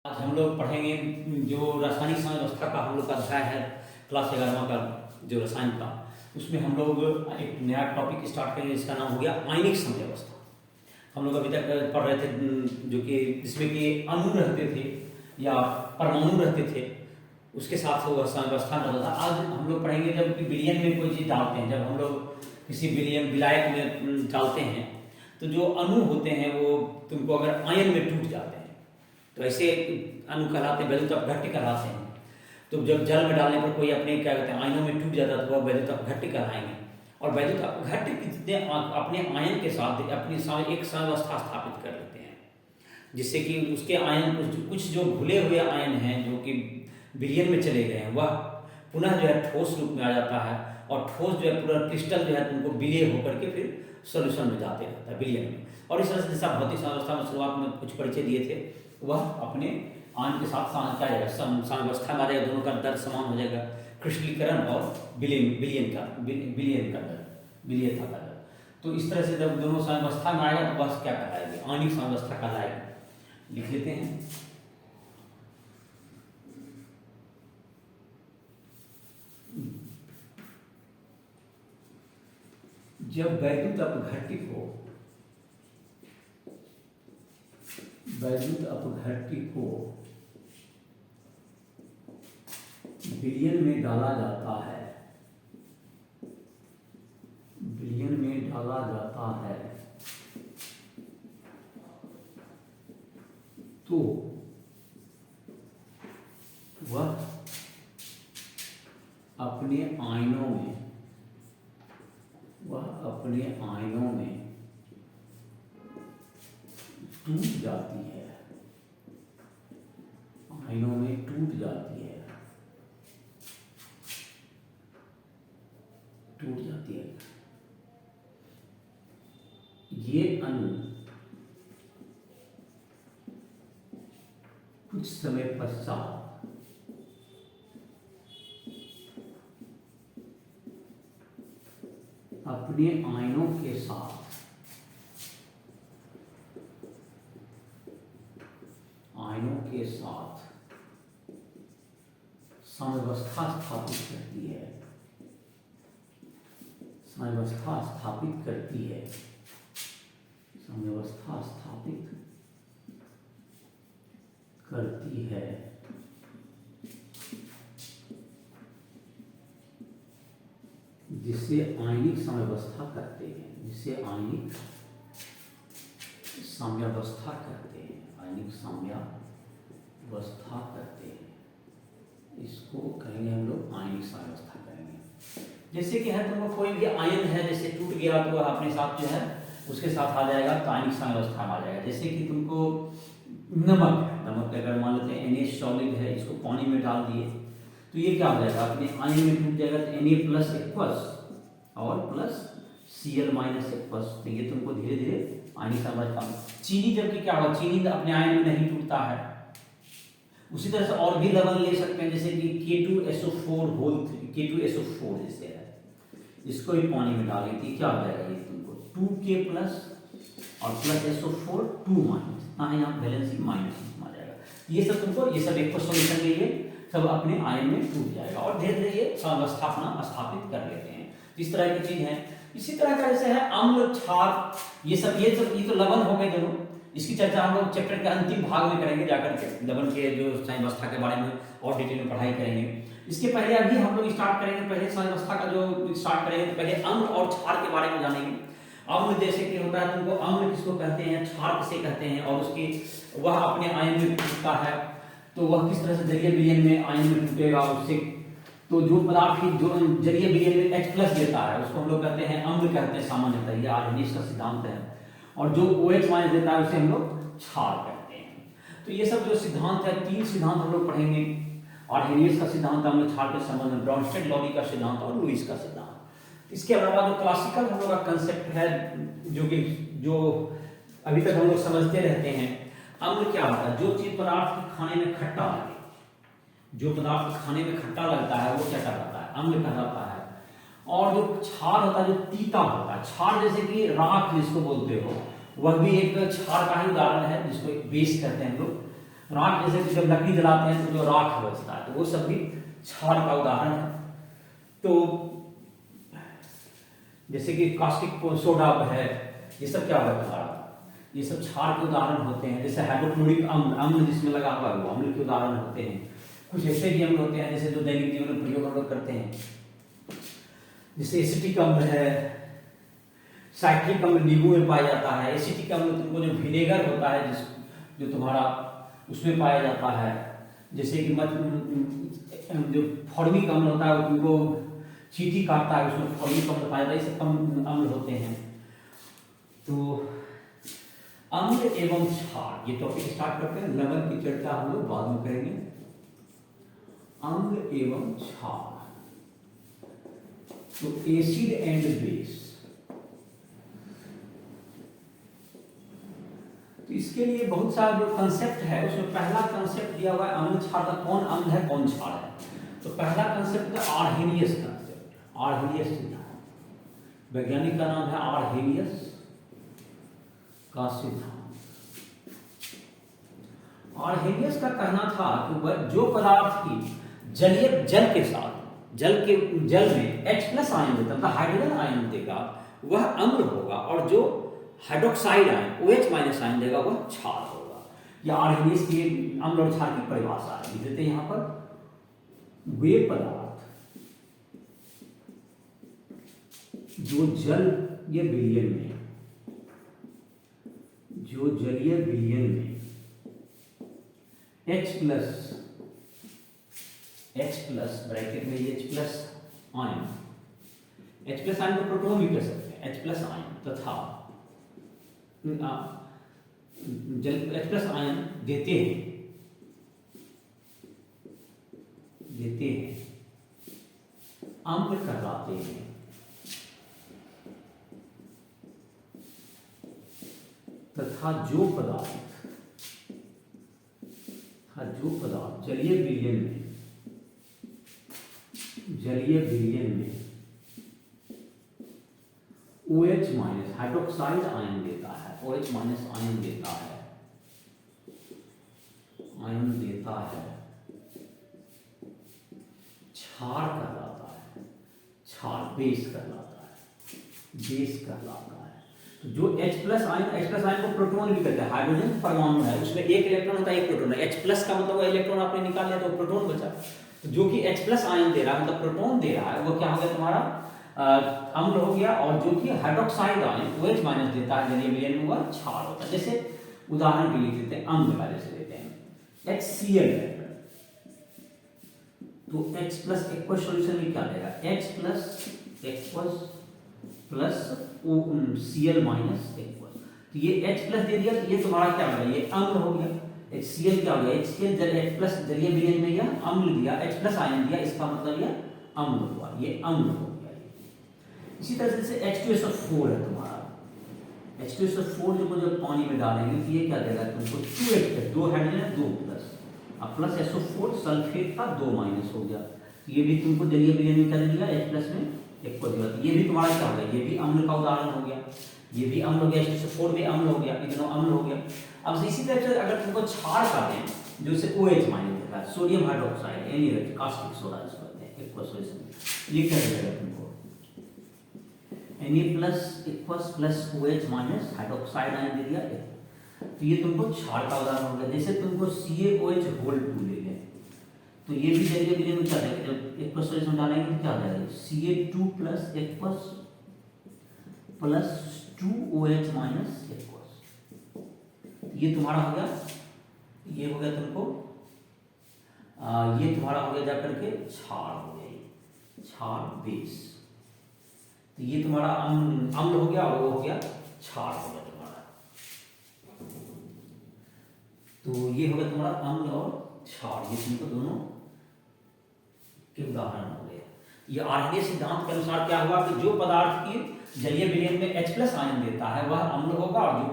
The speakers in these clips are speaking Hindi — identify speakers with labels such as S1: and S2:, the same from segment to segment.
S1: आज हम लोग पढ़ेंगे जो रासायनिक समय व्यवस्था का हम लोग का अध्याय है क्लास 11वां का जो रसायन का, उसमें हम लोग एक नया टॉपिक स्टार्ट करेंगे जिसका नाम हो गया आयनिक समय व्यवस्था। हम लोग अभी तक पढ़ रहे थे जो कि जिसमें कि अणु रहते थे या परमाणु रहते थे, उसके साथ वो समय व्यवस्था रहता था। आज हम लोग पढ़ेंगे जब विलयन में कोई चीज़ डालते हैं, जब हम लोग किसी विलायक में डालते हैं तो जो अणु होते हैं वो तुमको अगर आयन में टूट जाते हैं तो ऐसे अणु कहलाते हैं, वैद्युत अपघट्य कहलाते हैं। तो जब जल में डालने पर कोई अपने क्या कहते हैं आयनों में टूट जाता है तो वह वैद्युत अपघट्य कहलाएंगे। और वैद्युत अपघट्य कितने अपने आयन के साथ अपनी एक समवस्था स्थापित कर लेते हैं, जिससे कि उसके आयन कुछ जो घुले हुए आयन हैं जो कि विलयन में चले गए हैं वह पुनः जो है ठोस रूप में आ जाता है, और ठोस जो है पूरा क्रिस्टल जो है तुमको विलय होकर के फिर सोल्यूशन में जाते रहता है विलयन में। और इस तरह से जैसा भौतिक समवस्था में शुरुआत में कुछ परिचय दिए थे, वह अपने आयन के साथ क्या जाएगा समवस्था में आ जाएगा, दोनों का दर समान हो जाएगा, क्रिस्टलीकरण और विलयन का दर। तो इस तरह से जब दोनों समवस्था में आएगा तो बस क्या कहलाएगा, आयनिक समवस्था कहलाएगा। लिख लेते हैं। जब वैद्युत अपघट्य को विलयन में डाला जाता है, तो वह अपने आयनों में टूट जाती है, ये अणु कुछ समय पश्चात अपने आयनों के साथ समवस्था स्थापित करती है, जिसे आयनिक समवस्था कहते हैं, इसको कहेंगे हम लोग आयनिक समवस्था कहेंगे। जैसे कि है तुमको कोई भी आयन है, जैसे टूट गया तो वह अपने साथ जो है उसके साथ आ जाएगा तो आयनिक समवस्था में आ जाएगा। जैसे कि तुमको नमक अगर मान लेते हैं Na सॉलिड है, इसको पानी में डाल दिए तो ये क्या हो जाएगा, अपने आयन में टूट जाएगा तो Na+ और प्लस Cl- तो ये तुमको धीरे धीरे आयनिक समवस्था। चीनी जबकि क्या होगा, चीनी अपने आयन में नहीं टूटता है। उसी तरह से और भी लवण ले सकते हैं, जैसे कि K2SO4 जैसे है, इसको भी पानी में डालेंगे क्या हो जाएगा, ये तुमको 2K+ और प्लस SO4 2- ना है यहाँ वैलेंसी माइनस आ जाएगा। ये सब एक सॉल्यूशन के लिए सब अपने आयन में टूट जाएगा और धीरे धीरे ये समवस्था अपना स्थापित कर लेते हैं। इस तरह की चीज है। इसी तरह का जैसे है अम्ल, क्षार, ये तो लवण हो गए दोनों। इसकी चर्चा हम लोग चैप्टर के अंतिम भाग में करेंगे, जाकर के लवण के जो समवस्था के बारे में और डिटेल में पढ़ाई करेंगे। इसके पहले अभी हम लोग स्टार्ट करेंगे, पहले समवस्था का जो स्टार्ट करेंगे तो पहले अम्ल और क्षार के बारे में जानेंगे। अम्ल जैसे कि होता है, तुमको अम्ल किसको कहते हैं, क्षार किसे कहते हैं, और उसकी वह अपने आयन में टूटता है तो वह किस तरह से जलीय विलयन में आयन में टूटेगा उससे। तो जो पदार्थ की जो जलीय विलयन में H+ देता है उसको हम लोग कहते हैं अम्ल कहते हैं सामान्यतः, ये आर्हेनियस का सिद्धांत है। और जो OH- देता है उसे हम लोग क्षार कहते हैं। तो ये सब जो सिद्धांत है, 3 सिद्धांत हम लोग पढ़ेंगे। आर्हेनियस का सिद्धांत, अम्ल क्षार के संबंध में ब्रॉन्स्टेड लॉरी का सिद्धांत और लुईस का सिद्धांत। इसके अलावा जो क्लासिकल हम लोग का कंसेप्ट है जो अभी तक हम लोग समझते रहते हैं, अम्ल क्या होता है, जो चीज पदार्थ खाने में खट्टा लगे, जो पदार्थ खाने में खट्टा लगता है वो क्या कहलाता है, अम्ल कहलाता है। और जो क्षार होता है जो तीता होता है, क्षार जैसे कि राख जिसको बोलते हो, वह भी एक क्षार का ही उदाहरण है, जिसको एक बेस कहते हैं हम लोग। राख जैसे कि जब लकड़ी जलाते हैं तो जो राख बचता है, तो वो सब भी क्षार का उदाहरण है। तो जैसे कि कास्टिक सोडा है, ये सब क्या होता है, ये सब क्षार के उदाहरण होते हैं। जैसे हाइड्रोक्लोरिक अम्ल जिसमें लगा हुआ है वो अम्ल के उदाहरण होते हैं। कुछ ऐसे भी अम्ल होते हैं जैसे जो दैनिक जीवन में प्रयोग हम लोग करते हैं, जैसे एसिटिक अम्ल है, साइट्रिक अम्ल नींबू में पाया जाता है। एसिटिक अम्ल तुमको जो विनेगर होता है जो तुम्हारा उसमें पाया जाता है। जैसे कि जो फॉर्मिक अम्ल होता है तुमको चींटी काटता है, उसमें फॉर्मिक अम्ल पाया जाता है। ये सब अम्ल होते हैं। तो अम्ल एवं क्षार ये टॉपिक स्टार्ट करते हैं। लवण की चर्चा हम लोग बाद में करेंगे। अम्ल एवं क्षार, तो एसिड एंड बेस, तो इसके लिए बहुत सारा जो कंसेप्ट है उसमें पहला कंसेप्ट दिया हुआ है अम्ल क्षार का। कौन अम्ल है कौन क्षार है, तो पहला कंसेप्ट है आर्हेनियस कंसेप्ट। आर्हेनियस वैज्ञानिक का नाम है आर्हेनियस का सिद्धांत। आर्हेनियस का कहना था कि वह जो पदार्थ की जल के साथ जल में H+ आयन देता था, हाइड्रोजन आयन देगा, वह अम्ल होगा, और जो हाइड्रोक्साइड आयन OH- आयन देगा वह क्षार होगा। या आर्हेनियस की अम्ल और क्षार की परिभाषा लिख देते हैं यहाँ पर। वे पदार्थ जो जलीय विलयन में H+ ब्रैकेट में H+ आयन, H+ आयन को प्रोटॉन भी कह सकते हैं, H+ आयन तथा H+ आयन देते हैं अम्ल कहलाते हैं। तथा जो पदार्थ जलीय विलयन में OH- हाइड्रोक्साइड आयन देता है, OH- आयन देता है, क्षार कहलाता है, क्षार बेस कहलाता है। तो जो H+ आयन को प्रोटॉन भी कहते हैं। हाइड्रोजन परमाणु है, उसमें एक इलेक्ट्रॉन होता है, एक प्रोटॉन है। H+ का मतलब वो इलेक्ट्रॉन आपने निकाल लिया तो प्रोटॉन बचा। तो जो कि H+ आयन दे रहा है मतलब प्रोटॉन दे रहा है, वो क्या हो गया तुम्हारा अम्ल हो गया। और जो कि हाइड्रोक्साइड आयन OH- देता है जलीय विलयन में, वह क्षार होता है। जैसे उदाहरण के लिए देते हैं अम्ल का, जैसे देते हैं HCl है, तो H+ एक्वस सॉल्यूशन में क्या देगा, H+ aqueous plus Cl minus aqueous. तो ये H+ दे दिया, तो ये तुम्हारा क्या हो गया, ये अम्ल हो गया। HCl क्या हो गया, HCl H+ जलीय विलयन में यह अम्ल दिया, H+ आयन दिया, इसका मतलब यह अम्ल हुआ, ये अम्ल हो गया। इसी तरह से H2SO4 है तुम्हारा। H2SO4 जब पानी में डालेंगे तो ये क्या देगा तुमको 2H+, 2 हाइड्रोजन 2 प्लस, अब प्लस SO4 सल्फेट का 2 माइनस हो गया। तो ये भी तुमको जलीय विलयन में कर दिया, H+ में एक को दिया। ये भी तुम्हारा क्या हो गया, ये भी अम्ल का उदाहरण हो गया, ये भी अम्ल हो गया, H2SO4 भी अम्ल हो गया, इतना अम्ल हो गया। अब इसी तरह से अगर तुमको क्षार का दें, जो इसे OH- देता है, सोडियम हाइड्रोक्साइड, कास्टिक सोडा जिसको कहते हैं, एक्वस सॉल्यूशन, ये क्या देगा तुमको Na+ plus OH- hydroxide ion दे दिया। तो ये तुमको क्षार का उदाहरण हो गया। जैसे तुमको CaOH2 ले लें, तो ये भी जलीय विलयन में क्या देगा, जब एक्वस सॉल्यूशन डालेंगे तो क्या देगा, Ca2 plus aqueous plus 2OH- aqueous. ये तुम्हारा हो गया, ये हो गया तुमको ये तुम्हारा हो गया जाकर के क्षार हो गया, क्षार बेस। तो ये तुम्हारा अम्ल हो गया और वो हो गया क्षार हो गया तुम्हारा। तो ये हो गया तुम्हारा अम्ल और क्षार, ये तुमको दोनों के उदाहरण हो गए। ये आर्हेनियस सिद्धांत के अनुसार क्या हुआ कि जो पदार्थ की जलीय विलयन में H+ आयन देता है वह अम्ल होगा, और जो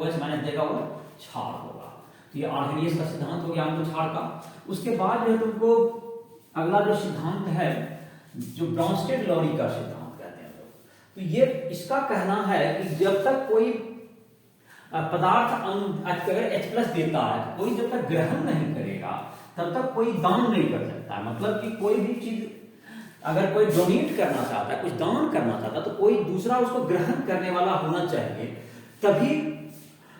S1: OH- देगा वह क्षार होगा। तो ये आर्हेनियस का सिद्धांत हो गया अम्ल क्षार का। उसके बाद जो तुमको अगला जो सिद्धांत है, जो ब्राउनस्टेड-लॉरी का सिद्धांत, तो ये इसका कहना है कि जब तक कोई पदार्थ अगर H प्लस देता है तो कोई जब तक ग्रहण नहीं करेगा तब तक कोई दान नहीं कर सकता है। मतलब कि कोई भी चीज अगर कोई डोनेट करना चाहता है, कुछ दान करना चाहता है, तो कोई दूसरा उसको ग्रहण करने वाला होना चाहिए, तभी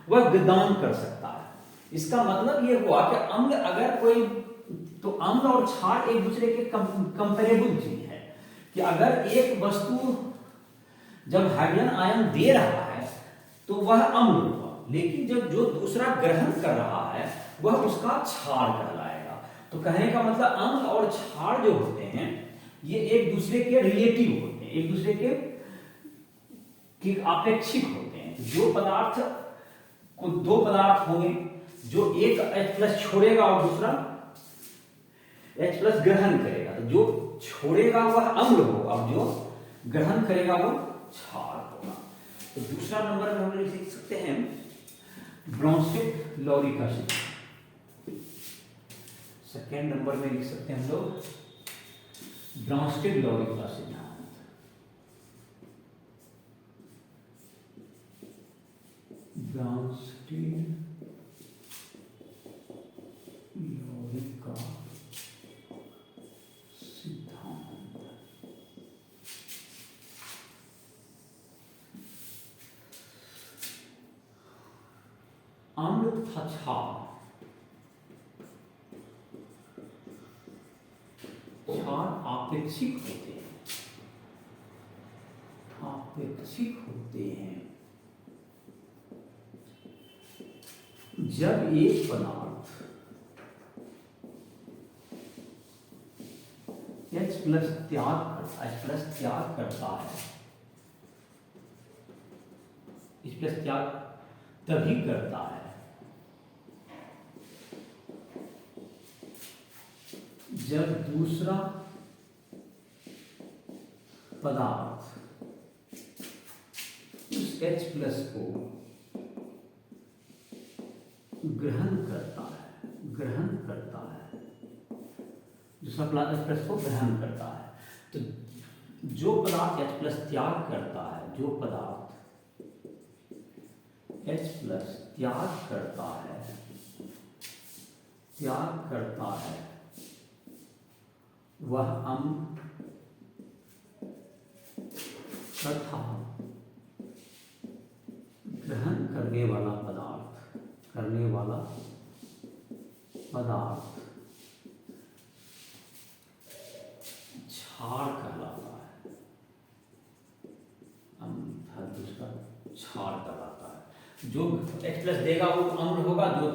S1: वह दान कर सकता है। इसका मतलब ये हुआ कि अम्ल अगर कोई, तो अम्ल और क्षार एक दूसरे के कंपेरेबल चीज है कि अगर एक वस्तु जब हाइड्रोजन आयन दे रहा है तो वह अम्ल होगा, लेकिन जब जो दूसरा ग्रहण कर रहा है वह उसका क्षार कहलाएगा। तो कहने का मतलब अम्ल और क्षार जो होते हैं ये एक दूसरे के रिलेटिव होते हैं, एक दूसरे के आपेक्षिक होते हैं। जो पदार्थ को, दो पदार्थ होंगे, जो एक H प्लस छोड़ेगा और दूसरा H प्लस ग्रहण करेगा, तो जो छोड़ेगा वह अम्ल होगा और जो ग्रहण करेगा वह क्षार होगा। तो दूसरा नंबर में हम लिख सकते हैं ब्राउनस्टेड-लॉरी का सिद्धांत। सेकेंड नंबर में लिख सकते हैं हम लोग ब्राउनस्टेड-लॉरी का सिद्धांत। ब्राउनस्टेड-लॉरी का सिद्धांत। अम्ल तथा क्षार आपेक्षिक होते हैं, आपेक्षिक होते हैं। जब एक पदार्थ H प्लस त्याग करता है, H प्लस त्याग तभी करता है जब दूसरा पदार्थ उस H प्लस को ग्रहण करता है, दूसरा H प्लस को ग्रहण करता है। तो जो पदार्थ H प्लस त्याग करता है, जो पदार्थ H प्लस त्याग करता है वह अम्ल तथा ग्रहण करने वाला पदार्थ क्षार कहलाता है। अम्ल दूसरा क्षार कहलाता है। जो H प्लस देगा वो अम्ल होगा, जो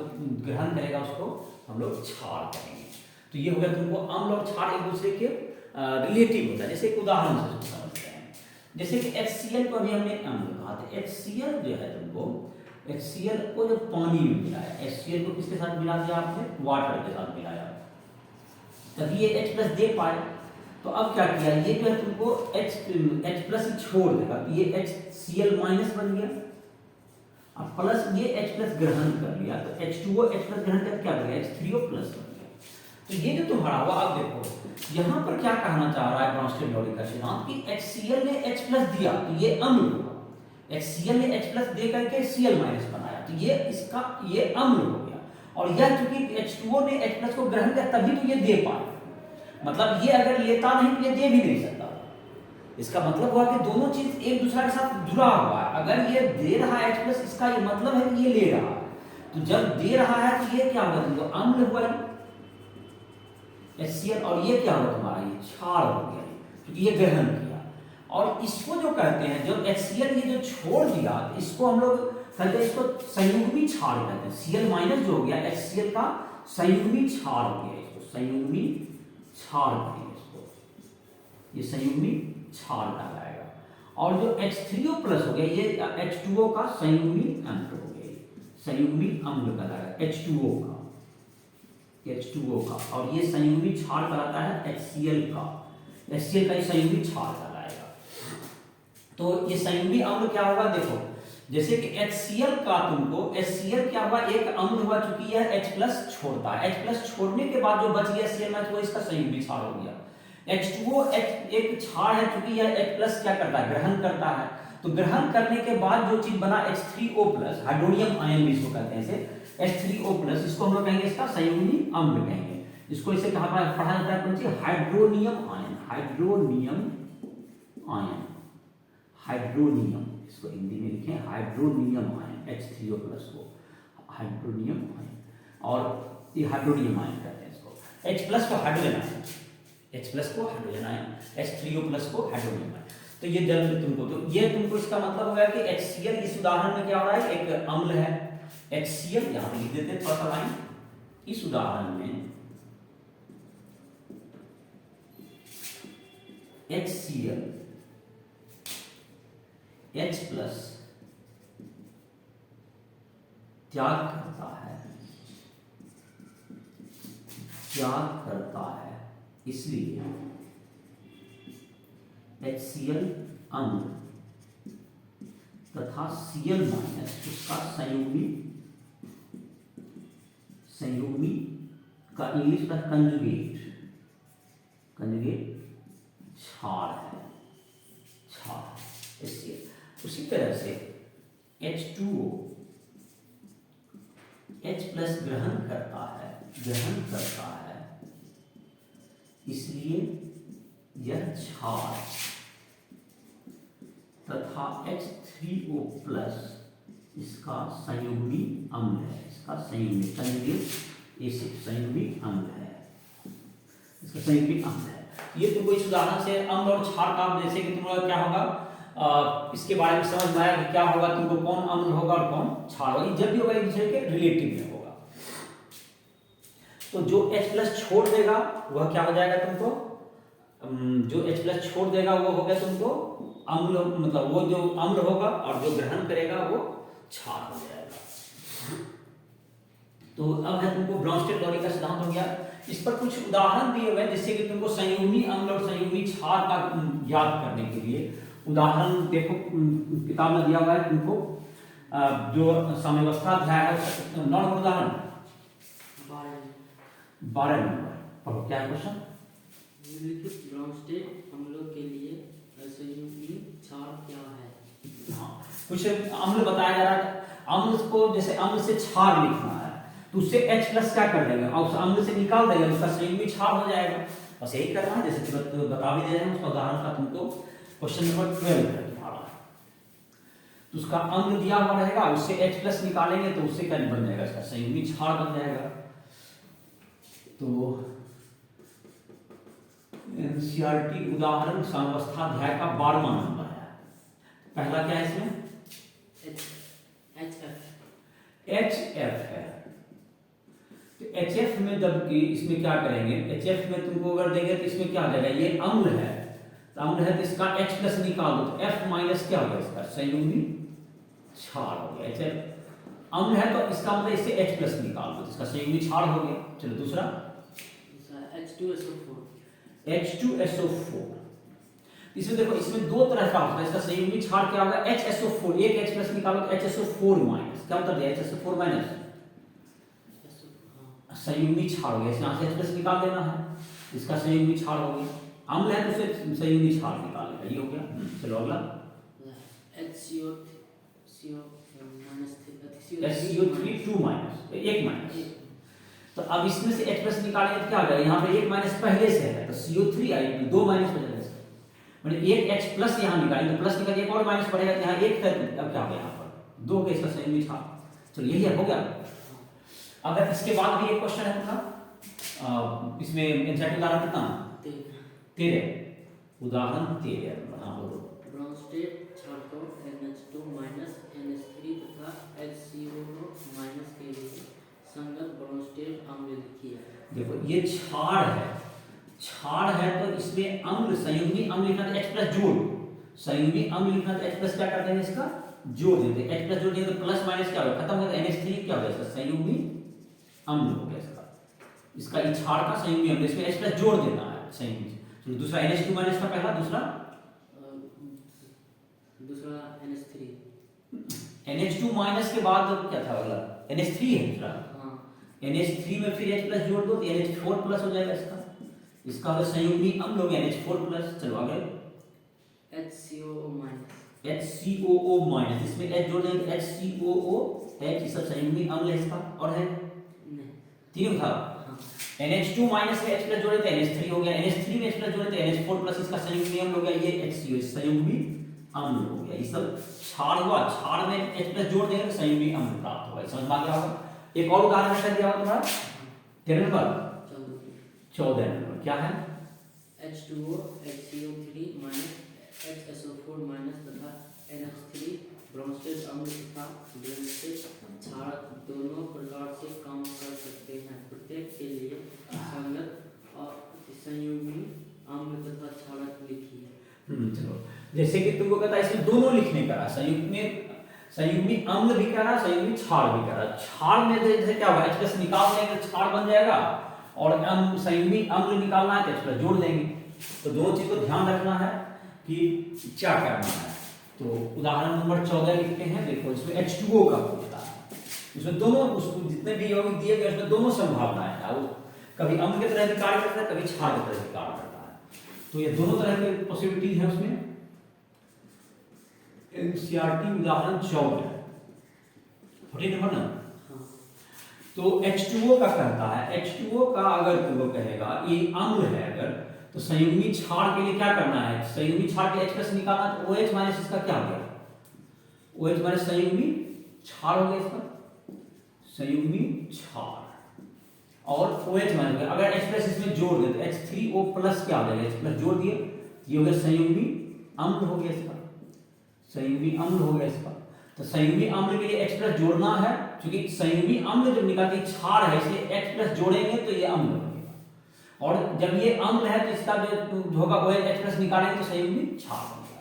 S1: ग्रहण करेगा उसको हम लोग क्षार कहेंगे। तो ये हो गया तुमको अम्ल और क्षार एक दूसरे के रिलेटिव होता है। जैसे एक उदाहरण से समझते हैं, जैसे कि HCl को अभी हमने अम्ल कहा था। HCl जो है तुमको, HCl को जब पानी में मिलाया, HCl को किसके साथ मिला दिया आपने? वाटर के साथ मिलाया, तभी ये H प्लस दे पाए। तो अब क्या किया, ये जो है तुमको H प्लस छोड़ देगा, तो ये HCl माइनस बन गया, और प्लस ये H प्लस ग्रहण कर लिया, तो H2O H प्लस ग्रहण कर क्या बन गया? H3O प्लस बन गया। तो ये जो तुम्हारा हुआ, अब देखो यहां पर क्या कहना चाह रहा है ब्राउनस्टेड-लॉरी का सिद्धांत कि HCl ने H प्लस दिया तो ये अम्ल हुआ, HCl ने H प्लस दे करके Cl माइनस बनाया, तो ये इसका ये अम्ल हो गया। और यह चूंकि H2O ने H प्लस को ग्रहण किया तभी तो ये दे पाया, मतलब ये अगर लेता नहीं तो ये दे भी नहीं सकता। इसका मतलब हुआ कि दोनों चीज एक दूसरे के साथ जुड़ा हुआ है। अगर ये दे रहा है H प्लस, इसका ये मतलब है कि ये ले रहा है, तो जब दे रहा है तो ये क्या होगा? तो अम्ल हुआ HCl, और ये क्या होगा तुम्हारा? ये क्षार हो गया, क्योंकि ये ग्रहण किया। और इसको जो कहते हैं, जो HCl ये जो छोड़ दिया, इसको हम लोग कहते हैं, इसको संयुग्मी क्षार कहते हैं। Cl माइनस जो हो गया HCl का संयुग्मी क्षार हो गया, इसको संयुग्मी क्षार कहेंगे, इसको ये संयुग्मी क्षार कहलाएगा। और जो H3O प्लस हो गया, ये H2O का संयुग्मी अम्ल हो गया, संयुग्मी अम्ल कहलाएगा H2O का, और ये संयुग्मी क्षार कहलाता है HCl का ही संयुग्मी क्षार कहलाएगा। तो ये संयुग्मी अम्ल क्या होगा? देखो जैसे कि HCl का तुमको, HCl क्या हुआ? एक अम्ल हुआ, चूंकि यह H प्लस छोड़ता है, H प्लस छोड़ने के बाद जो बच गया Cl माइनस, वो इसका संयुग्मी क्षार हो गया। H2O एक क्षार है, चूंकि यह H प्लस क्या करता है? ग्रहण करता है, तो ग्रहण करने के बाद जो चीज बना H3O प्लस, हाइड्रोनियम आयन भी इसको कहते हैं, इसे H3O प्लस, इसको हम लोग कहेंगे इसका संयुग्मी अम्ल कहेंगे। इसको इसे कहा पढ़ा जाता है कौन सी, hydronium ion, hydronium ion, hydronium, इसको हिंदी में लिखें हाइड्रोनियम आयन, H3O प्लस को हाइड्रोनियम आयन, और ये हाइड्रोनियम आयन कहते हैं इसको। H प्लस को हाइड्रोजन आयन, H प्लस को हाइड्रोजन आयन, H3O प्लस को हाइड्रोनियम आयन। तो ये जल्द तुमको, तो ये तुमको इसका मतलब हो गया कि HCl इस उदाहरण में क्या हो रहा है, एक अम्ल है HCl, यहां पे लिख देते हैं थोड़ा सा लाइन, इस उदाहरण में HCl H प्लस त्याग करता है, इसलिए HCl अम्ल तथा Cl माइनस उसका संयुग्मी का इंग्लिश का कंजुगेट क्षार है, HCl। उसी तरह से H2O H प्लस ग्रहण करता है, इसलिए यह क्षार तथा H3O प्लस इसका संयुग्मी अम्ल है, इसका संयुग्मी कंजुगेट एसिड, संयुग्मी अम्ल है, इसका संयुग्मी अम्ल है। ये तुमको इस उदाहरण से अम्ल और क्षार का, जैसे कि तुम्हारा क्या होगा, इसके बारे में समझ में आया कि क्या होगा, तुमको कौन अम्ल होगा और कौन क्षार होगा, जब भी होगा एक दूसरे के रिलेटिव में होगा। तो जो H प्लस छोड़ देगा वह क्या हो जाएगा तुमको, जो H प्लस छोड़ देगा वो हो गया तुमको अम्ल, मतलब वो जो अम्ल होगा, और जो ग्रहण करेगा वो क्षार हो जाएगा। तो अब है तुमको ब्रॉन्स्टेड-लॉरी का सिद्धांत हो गया। इस पर कुछ उदाहरण दिए हुए हैं जिससे कि तुमको संयुग्मी अम्ल और संयुग्मी क्षार का याद करने के लिए उदाहरण देखो, किताब में दिया हुआ है तुमको, जो साम्यावस्था अध्याय है, 9 नंबर उदाहरण, 12 नंबर पढ़ो, क्या है क्वेश्चन।
S2: निम्नलिखित ब्रॉन्स्टेड अम्लों के लिए संयुग्मी क्षार क्या है।
S1: हाँ, कुछ अम्ल बताया जा रहा है, अम्ल को जैसे अम्ल से क्षार लिखना है तो उससे H प्लस क्या कर देगा, और उस अम्ल से निकाल देगा, उसका संयुग्मी क्षार हो जाएगा। बस यही करना है, जैसे बता भी दे रहे हैं, उसका उदाहरण का तुमको क्वेश्चन नंबर 12 है तुम्हारा। तो उसका अम्ल दिया हुआ रहेगा, उससे H प्लस निकालेंगे तो उससे क्या बन जाएगा, इसका संयुग्मी क्षार बन जाएगा। तो एनसीईआरटी उदाहरण साम्यावस्था अध्याय का 12वां नंबर है। पहला क्या है इसमें, HF है। तो HF में जबकि इसमें क्या करेंगे, HF में तुमको अगर देंगे तो इसमें क्या आ जाएगा, ये अम्ल है, तो अम्ल है तो इसका H प्लस निकाल दो, तो F माइनस क्या होगा, इसका संयुग्मी क्षार हो गया। HF अम्ल है तो इसका मतलब इससे H प्लस निकाल दो, इसका संयुग्मी क्षार हो गया। चलो दूसरा H2SO4। इसमें देखो, इसमें दो तरह का होता है, इसका संयुग्मी क्षार क्या होगा, HSO4, एक H प्लस निकालो तो HSO4 माइनस, क्या मतलब है HSO4 माइनस, संयुग्मी क्षार हो गया, इसमें से H प्लस निकाल देना है, इसका संयुग्मी क्षार हो गया। अम्ल है तो उसे संयुग्मी क्षार निकालेगा, ये हो गया। चलो अगला HCO3 2 माइनस, एक माइनस, तो अब इसमें से H प्लस निकालेंगे तो क्या होगा, यहाँ पे एक माइनस पहले से है तो CO3 आई, 2 माइनस हो जाएगा, मतलब एक H प्लस यहाँ निकालेंगे तो प्लस निकाल एक और माइनस पड़ेगा, यहाँ एक था, अब क्या होगा यहाँ पर 2 का इसका संयुग्मी क्षार। चलो यही हो गया। अगर इसके बाद भी एक क्वेश्चन है अपना, इसमें एनसीईआरटी उदाहरण कितना, 13, उदाहरण 13 बना बोलो।
S2: ब्रॉन्स्टेड क्षार को NH2 माइनस NH3 तथा HCO माइनस के लिए संगत ब्रॉन्स्टेड अम्ल लिखिए।
S1: देखो ये क्षार है तो इसमें अम्ल, संयुग्मी अम्ल लिखना तो H प्लस जोड़, संयुग्मी अम्ल लिखना तो H प्लस क्या करते हैं, इसका जोड़ देते हैं, H प्लस जोड़ देंगे तो प्लस माइनस क्या होगा, खत्म हो गया, NH3 क्या होगा, इसका संयुग्मी अम्ल हो गया, इसका इस क्षार का संयुग्मी अम्ल, इसमें H प्लस जोड़ देना है संयुग्मी। चलो दूसरा NH2 माइनस का पहला, दूसरा NH2 माइनस के बाद क्या था अगला, NH3 है दूसरा, NH3 में फिर H प्लस जोड़ दो तो NH4 प्लस हो जाएगा, इसका अगर संयुग्मी अम्ल हो गया NH4 प्लस। चलो आगे HCO HCOO माइनस, इसमें H जोड़ देंगे HCOO, H ये सब संयुग्मी अम्ल है इसका, और है
S2: नहीं।
S1: तीनों था।
S2: हाँ।
S1: NH2 माइनस में H प्लस जोड़े तो NH3 हो गया, NH3 में H प्लस जोड़े तो NH4 प्लस इसका संयुग्मी अम्ल हो गया, ये HCO संयुग्मी अम्ल हो गया। ये सब क्षार हुआ, क्षार में H प्लस जोड़ देंगे तो संयुग्मी अम्ल प्राप्त होगा। समझ में आ गया होगा। एक और उदाहरण कर दिया होगा तुम्हारा 13 नंबर 14 नंबर क्या है,
S2: H2O HCO3 minus HSO4 minus तथा NH3 ब्रोंस्टेड अम्ल तथा ब्लेंस्टेड क्षार दोनों प्रकार से काम कर सकते हैं। प्रत्येक के लिए संगत और संयुग्मी अम्ल तथा क्षारक लिखिए।
S1: चलो जैसे कि तुमको कहता है इसमें दोनों लिखने का है, संयुग्मी अम्ल भी कह रहा, संयुग्मी क्षार भी कह रहा। क्षार में जैसे क्या होगा, H प्लस निकाल देंगे तो क्षार बन जाएगा, और संयुग्मी अम्ल निकालना है तो H प्लस जोड़ देंगे। तो दोनों चीज को ध्यान रखना है कि क्या करना है। तो उदाहरण नंबर 14 लिखते हैं। देखो इसमें H2O का पूछता है, इसमें दोनों उसको जितने भी यौगिक दिए गए उसमें दोनों संभावनाएं हैं, वो कभी अम्ल की तरह भी कार्य करता है, कभी क्षार की तरह भी कार्य करता है। तो ये दोनों तरह की पॉसिबिलिटीज है उसमें। एनसीईआरटी उदाहरण 14 40 नंबर ना। तो H2O का कहता है, H2O का अगर तुमको कहेगा ये अम्ल है अगर, तो संयुग्मी क्षार के लिए क्या करना है, संयुग्मी क्षार के H प्लस निकालना, तो OH माइनस इसका क्या हो गया, OH माइनस संयुग्मी क्षार हो गया इसका, संयुग्मी क्षार, और OH माइनस हो गया। अगर H प्लस इसमें जोड़ दे तो H3O प्लस क्या हो जाएगा, H प्लस जोड़ दिए ये हो गया संयुग्मी अम्ल हो गया इसका, संयुग्मी अम्ल हो गया इसका। तो संयुग्मी अम्ल के लिए H प्लस जोड़ना है, क्योंकि संयुग्मी अम्ल जब निकालते क्षार है इसलिए H प्लस जोड़ेंगे तो ये अम्ल बनेगा, और जब ये अम्ल है तो इसका जो होगा वो H प्लस निकालेंगे तो संयुग्मी क्षार बनेगा।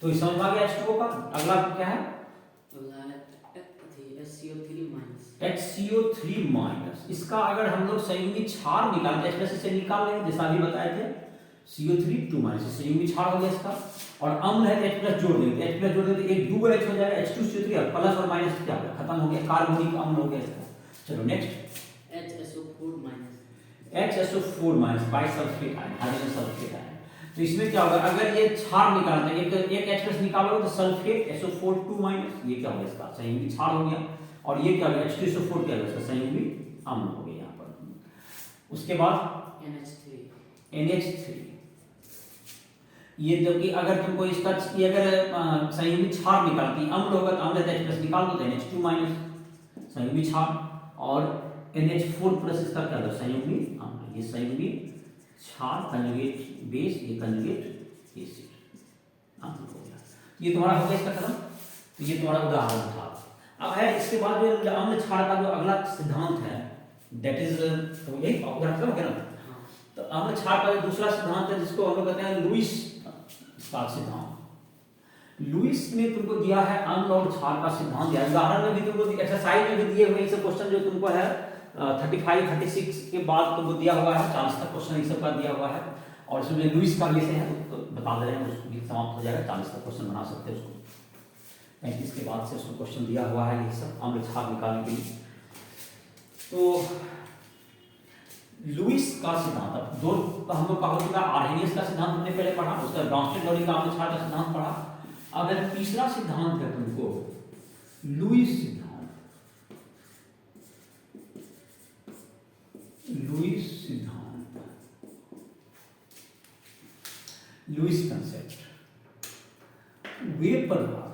S1: तो इस समझ में आ गया H2O का। अगला क्या है, HCO3 माइनस। इसका अगर हम लोग संयुग्मी क्षार निकालते H प्लस से निकाल लेंगे, जैसा अभी बताए थे CO3 2 माइनस संयुग्मी क्षार हो गया इसका, और अम्ल है तो H प्लस जोड़ देंगे, H प्लस जोड़ देंगे तो एक 2 H हो जाएगा, H2CO3 प्लस और माइनस क्या होगा, खत्म हो गया, कार्बोनिक अम्ल हो गया इसका। चलो next HSO4 minus bisulphate ion, hydrogen sulphate ion. तो इसमें क्या होगा, अगर ये क्षार निकालना है, एक H प्लस निकालोगे तो सल्फेट SO4 2 माइनस, ये क्या होगा इसका संयुग्मी क्षार हो गया, और ये क्या होगा H2SO4 क्या होगा इसका संयुग्मी अम्ल हो गया यहाँ पर। उसके बाद NH3, ये जबकि अगर तुमको इसका ये अगर संयुग्मी क्षार निकालती अम्ल होगा तो अम्ल H प्लस निकाल दो तो NH2 माइनस संयुग्मी क्षार, और NH4 प्लस इसका क्या होगा संयुग्मी अम्ल, ये संयुग्मी क्षार कंजुगेट बेस, ये कंजुगेट एसिड अम्ल हो गया। ये तुम्हारा हो गया इसका खत्म। तो ये तुम्हारा उदाहरण था। अब है इसके बाद जो अम्ल क्षार का जो अगला सिद्धांत है दैट इज यही उदाहरण हो गया ना। तो अम्ल क्षार का जो दूसरा सिद्धांत है जिसको हम लोग कहते हैं लुईस का सिद्धांत। लुईस ने तुमको दिया है अम्ल और क्षार का सिद्धांत दिया। उदाहरण में भी तुमको एक्सरसाइज में भी दिए हुए सब क्वेश्चन जो तुमको है 35 36 के बाद तुमको दिया हुआ है, 40 तक क्वेश्चन ये सब का दिया हुआ है, और इसमें लुईस का जैसे है तो बता दे रहे हैं, उसको भी समाप्त हो जाएगा, 40 तक क्वेश्चन बना सकते हैं उसको, 35 के बाद से उसको क्वेश्चन दिया हुआ है ये सब अम्ल क्षार निकालने के लिए। तो लुईस का सिद्धांत, अब दो हम लोग का हो चुका, आर्हेनियस का सिद्धांत हमने पहले पढ़ा, उसका ब्राउनस्टेड लोडी का अम्ल क्षार का सिद्धांत पढ़ा। अब एक तीसरा सिद्धांत है तुमको लुईस सिद्धांत, लुईस सिद्धांत, लुईस कंसेप्ट। वे पदार्थ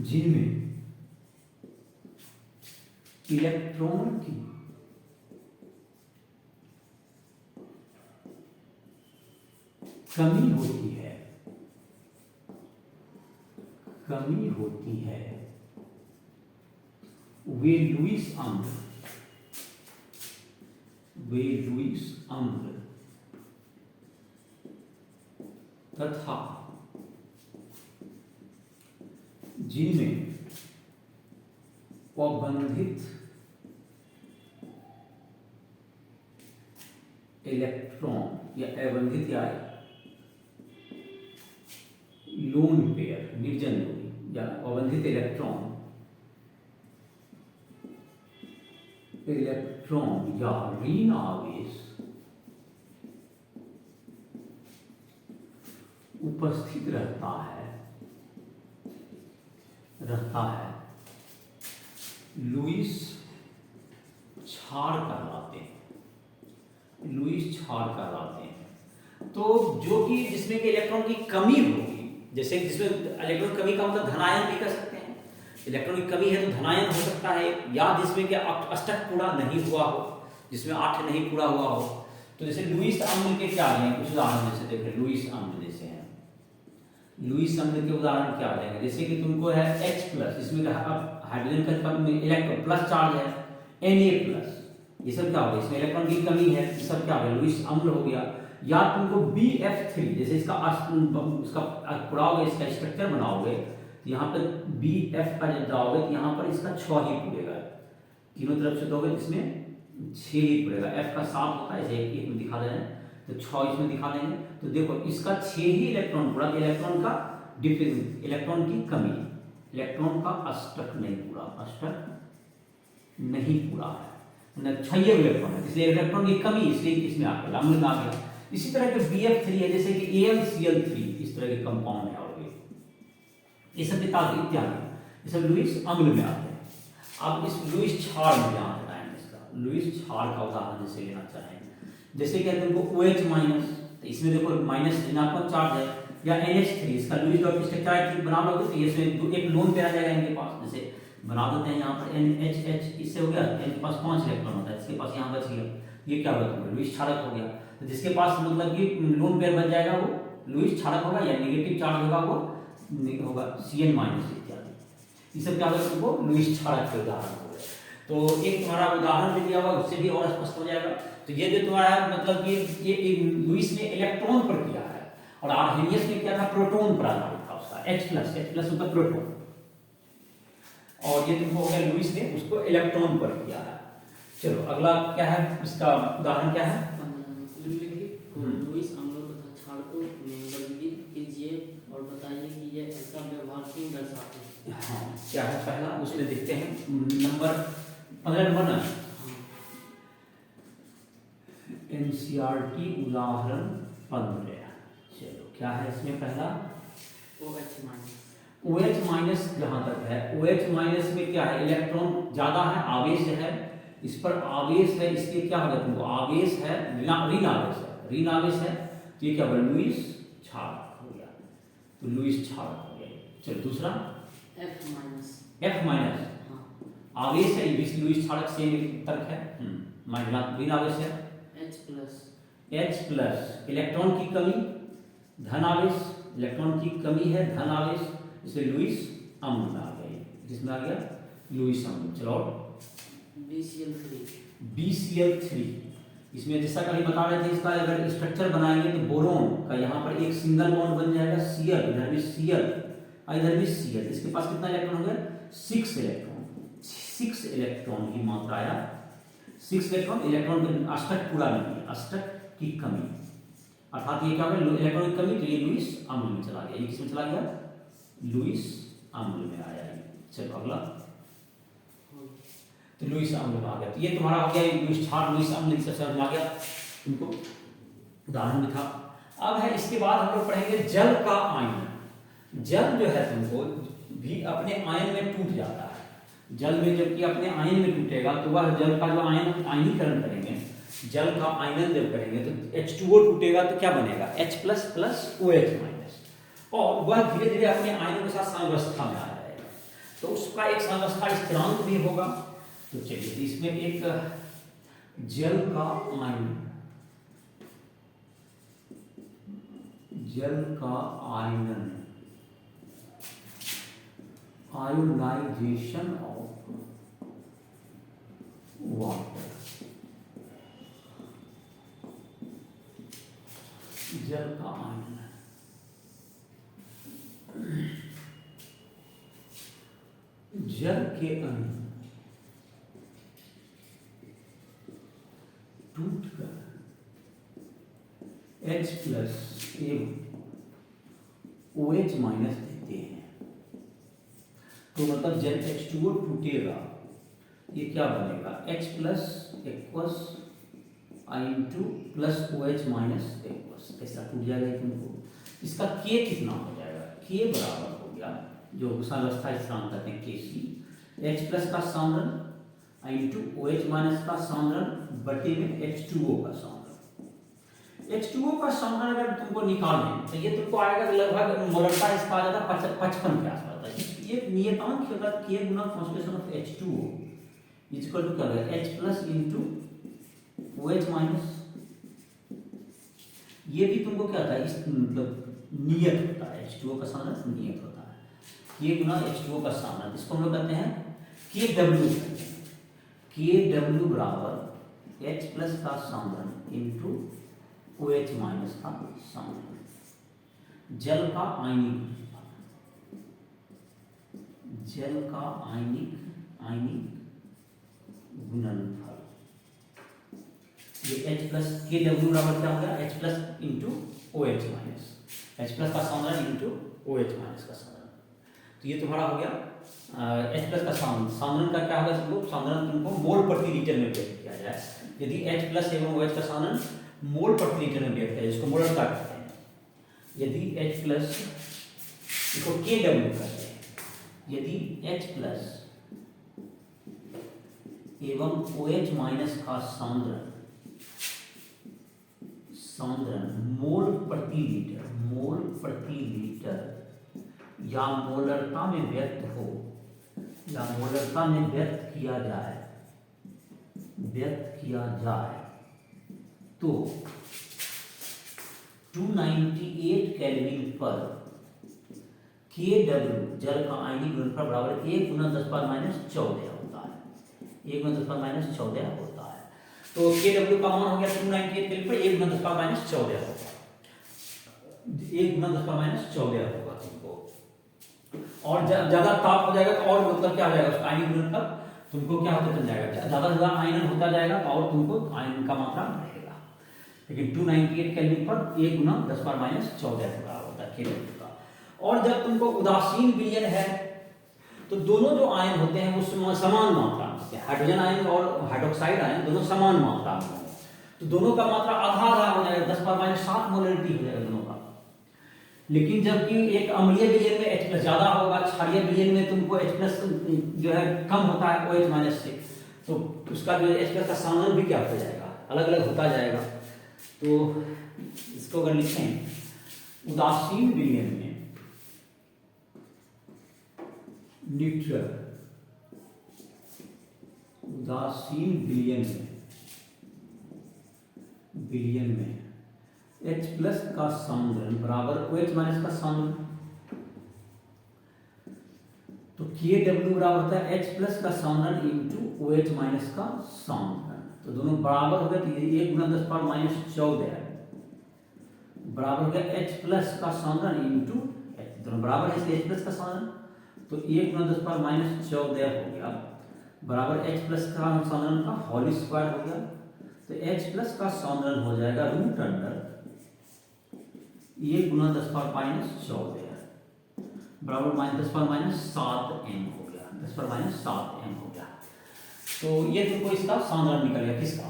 S1: जिनमें इलेक्ट्रॉन की कमी होती है, कमी होती है, वे लुईस अम्ल, वे लुईस अम्ल तथा जिनमें अबंधित इलेक्ट्रॉन या अबंधित या लोन पेयर निर्जन जोड़ी या अबंधित इलेक्ट्रॉन या ऋण आवेश उपस्थित रहता है लुईस क्षार कहलाते हैं। तो जो कि जिसमें कि इलेक्ट्रॉन की कमी होगी, जैसे जिसमें इलेक्ट्रॉन कमी का मतलब धनायन भी कर सकते हैं। इलेक्ट्रॉन की कमी है तो धनायन हो सकता है, या जिसमें कि अष्टक पूरा नहीं हुआ हो, जिसमें 8 नहीं पूरा हुआ हो। तो जैसे लुईस अम्ल के क्या हैं कुछ उदाहरण, जैसे देखें लुईस अम्ल जैसे हैं, लुईस अम्ल के उदाहरण क्या देंगे, जैसे कि तुमको है H+, इसमें हाइड्रोजन का इलेक्ट्रॉन प्लस चार्ज है, Na+, ये सब क्या हो गया, इसमें इलेक्ट्रॉन की कमी है, ये सब क्या हो गया, लुईस अम्ल हो गया। या तुमको BF3, जैसे इसका पुराओगे, इसका स्ट्रक्चर बनाओगे, तो यहाँ पर BF का जब जाओगे तो यहाँ पर इसका 6 ही पूरेगा, तीनों तरफ से दोगे इसमें 6 ही पूरेगा। F का 7 होता है, जैसे एक में दिखा दे रहे हैं, तो 6 इसमें दिखा देंगे। तो देखो इसका 6 ही इलेक्ट्रॉन पूरा, इलेक्ट्रॉन का इलेक्ट्रॉन की कमी, इलेक्ट्रॉन का अष्टक नहीं पूरा है, 6 इलेक्ट्रॉन है, इसलिए इलेक्ट्रॉन की कमी, इसलिए इसमें आ गया, अम्ल में आ गया। इसी तरह के BF3 है, जैसे कि AlCl3, इस तरह के कंपाउंड है, और ये सब इत्यादि, ये सब लुईस अम्ल में आते हैं। अब इस लुईस क्षार में ध्यान लगाएंगे, इसका लुईस क्षार का उदाहरण जैसे लेना चाहेंगे, जैसे कि तुमको OH-, तो इसमें देखो माइनस ऋणात्मक चार्ज है, या NH3, इसका लुईस डॉट स्ट्रक्चर बना लोगे तो ये एक लोन पे आ जाएगा इनके पास। जैसे बना देते हैं यहाँ पर NHH, इससे हो गया, इनके पास 5 इलेक्ट्रॉन होता है, इसके पास यहाँ बच गया, ये क्या होगा तुम्हारा लुईस क्षारक हो गया। तो जिसके पास मतलब कि लोन पेयर बन जाएगा वो लुईस क्षारक होगा, या नेगेटिव चार्ज होगा वो होगा Cn- इत्यादि। ये सब क्या होगा, तुमको लुईस क्षारक के उदाहरण हो गए। तो एक तुम्हारा उदाहरण भी दिया हुआ, उससे भी और स्पष्ट हो जाएगा। तो ये जो तुम्हारा मतलब कि ये लुईस ने इलेक्ट्रॉन पर किया है, और आर्हेनियस ने क्या था, प्रोटॉन पर आधारित था उसका, H+ होता प्रोटॉन, और ये तुमको हो गया लुईस ने उसको इलेक्ट्रॉन पर किया है। चलो अगला क्या है, इसका उदाहरण क्या है,
S2: लुईस अम्लों तथा क्षारकों में वर्गीकृत कीजिए और बताइए कि ये इसका व्यवहार क्यों दर्शाते हैं।
S1: हाँ क्या है पहला, उसमें देखते हैं नंबर 15 ना, NCERT उदाहरण 15। चलो क्या है इसमें पहला, OH-, जहां तक है OH- में क्या है, इलेक्ट्रॉन ज्यादा है, आवेश है, इस पर आवेश है, इसलिए क्या होगा तुमको, आवेश है, ऋण आवेश है, तो ये क्या होगा, लुईस क्षारक हो गया, तो लुईस क्षारक हो गया। चलो दूसरा F-, आवेश है, लुईस क्षारक से तर्क है, ऋण आवेश है, H+, इलेक्ट्रॉन की कमी, धन आवेश, इलेक्ट्रॉन की कमी है, धन आवेश, इसलिए लुईस अम्ल में आ गया, किसमें आ गया, लुईस अम्ल। चलो BCl3, इसमें जैसा कहीं बता रहे थे, इसका अगर स्ट्रक्चर बनाएंगे तो बोरोन का यहाँ पर एक सिंगल बॉन्ड बन जाएगा, Cl, इधर भी Cl, इसके पास कितना इलेक्ट्रॉन हो गया, 6 इलेक्ट्रॉन की मात्रा आया, 6 इलेक्ट्रॉन का अष्टक पूरा नहीं है, अष्टक की कमी, अर्थात ये क्या होगा, इलेक्ट्रॉन की कमी, तो ये लुईस अम्ल में चला गया, ये किसमें चला गया, लुईस अम्ल में आया। चलो अगला, तो लुईस अम्ल में आ गया, तो ये तुम्हारा हो गया लुईस क्षार, लुईस अम्ल से समझ में आ गया तुमको, उदाहरण भी था। अब है इसके बाद हम लोग पढ़ेंगे जल का आयन। जल जो है तुमको भी अपने आयन में टूट जाता है, जल में जबकि अपने आयन में टूटेगा तो वह जल का जो आयनीकरण करेंगे, जल का आयनन जब करेंगे तो H2O टूटेगा तो क्या बनेगा, H++ OH-, और वह धीरे धीरे अपने आयनों के साथ साम्यावस्था में आ जाएगा, तो उसका एक साम्यावस्था स्थिरांक भी होगा। तो चलिए इसमें एक जल का आयनन, आयोनाइजेशन ऑफ वाटर, जल का आयन, जल के अणु टूटकर H+ एवं OH- देते हैं, तो मतलब जब H2O टूटेगा ये क्या बनेगा, H+ I+ OH- ऐसा टूट जाएगा तुमको। इसका के कितना हो जाएगा, के बराबर हो गया जो साम्यावस्था स्थिरांक कहते हैं Kc, H प्लस का सांद्रण इंटू OH माइनस का सांद्रण बटे में H2O का सांद्रण। H2O का सांद्रण अगर तुमको निकालें तो ये तुमको आएगा लगभग मोलरता इसका आ जाता 55 के आसपास। ये नियतांक होगा K गुना concentration of H2O is equal to क्या होगा H plus into OH minus. ये भी तुमको क्या होता है इस मतलब नियत होता है, H2O का सांद्रण नियत होता है, K गुना H2O का सांद्रण, इसको हम लोग कहते हैं KW कहते हैं। KW बराबर H प्लस का सांद्रण इंटू OH माइनस का सांद्रण। जल का आयनिक गुणनफल, ये H प्लस KW बराबर क्या हो गया H plus into OH minus, H plus का सांद्रण इंटू OH माइनस का सांद्रण। तो ये तुम्हारा हो गया H प्लस का सांद्रण का क्या होगा, सांद्रण तुमको मोल प्रति लीटर में व्यक्त किया जाए। यदि H प्लस एवं OH का सांद्रण मोल प्रति लीटर में व्यक्त है, जिसको मोलरता कहते हैं। यदि H प्लस इसको KW कहते हैं, यदि H प्लस एवं OH माइनस का सांद्रण मोल प्रति लीटर या मोलरता में व्यक्त हो या मोलरता में व्यक्त किया जाए तो 298 केल्विन पर KW जल का आयनिक गुणनफल बराबर 1 गुना 10⁻14 होता है, 1 गुना 10⁻14 होता है। तो KW का मान हो गया 298 केल्विन पर 1 गुना 10⁻14 होगा, 1 गुना 10⁻14 होगा तुमको। और ज्यादा ताप हो जाएगा तो और मतलब क्या हो जाएगा उसका आयनिक गुणनफल तुमको क्या होता चल जाएगा, ज्यादा आयनन होता जाएगा तो और तुमको आयन का मात्रा बढ़ेगा। लेकिन 298 केल्विन पर 1 गुना 10⁻14 होता है KW का। और जब तुमको उदासीन विलयन है तो दोनों जो आयन होते हैं वो समान मात्रा में, हाइड्रोजन आयन और हाइड्रोक्साइड आयन दोनों समान मात्रा में है, तो दोनों का मात्रा आधा आधा हो जाएगा, 10⁻7 मोलरिटी हो जाएगा दोनों का। लेकिन जबकि एक अम्लीय विलयन में H प्लस ज्यादा होगा, क्षारीय विलयन में तुमको H प्लस जो है कम होता है OH माइनस से, तो उसका जो H प्लस का सांद्रण भी क्या हो जाएगा, अलग अलग होता जाएगा। तो इसको अगर लिखें उदासीन विलयन में न्यूट्रल, उदासीन विलयन में H प्लस का सांद्रण बराबर OH माइनस का सांद्रण, तो KW बराबर होता है H प्लस का सांद्रण इंटू OH माइनस का सांद्रण। तो दोनों बराबर हो गए, तो ये 1 गुना 10⁻14 बराबर हो गया H प्लस का सांद्रण इंटू H, दोनों बराबर है इसलिए H प्लस का सांद्रण, तो 1 गुना 10⁻14 हो गया बराबर H प्लस का सांद्रण का होल स्क्वायर हो गया। तो H प्लस का सांद्रण हो जाएगा रूट अंडर 1 गुना 10⁻14 बराबर -10⁻7m हो गया, 10⁻7m हो गया। तो ये तुमको इसका सांद्रण निकल गया, किसका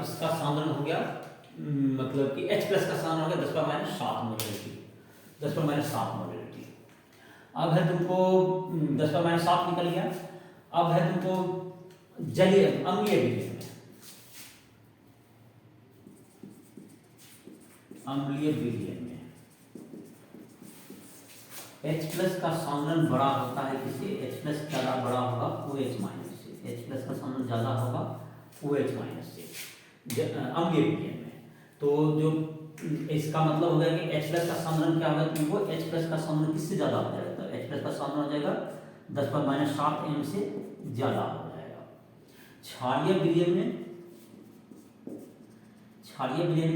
S1: इसका सांद्रण हो गया, मतलब कि H प्लस का सांद्रण हो गया 10⁻7 मोलरिटी, 10⁻7 मोलरिटी। अब है तुमको 10⁻7 निकल गया। अब है तुमको जलीय अम्लीय विलयन में, अम्लीय विलयन में H प्लस का सांद्रण बड़ा होता है किसे, H प्लस ज्यादा बड़ा होगा OH माइनस से, H प्लस का सांद्रण ज्यादा होगा OH माइनस से अम्लीय विलयन में। तो जो इसका मतलब हो गया कि H प्लस का सांद्रण क्या होगा, तुमको H प्लस का सांद्रण किससे ज्यादा हो जाएगा, तो H प्लस का सांद्रण हो जाएगा 10⁻7m से ज्यादा हो जाएगा। क्षारीय विलयन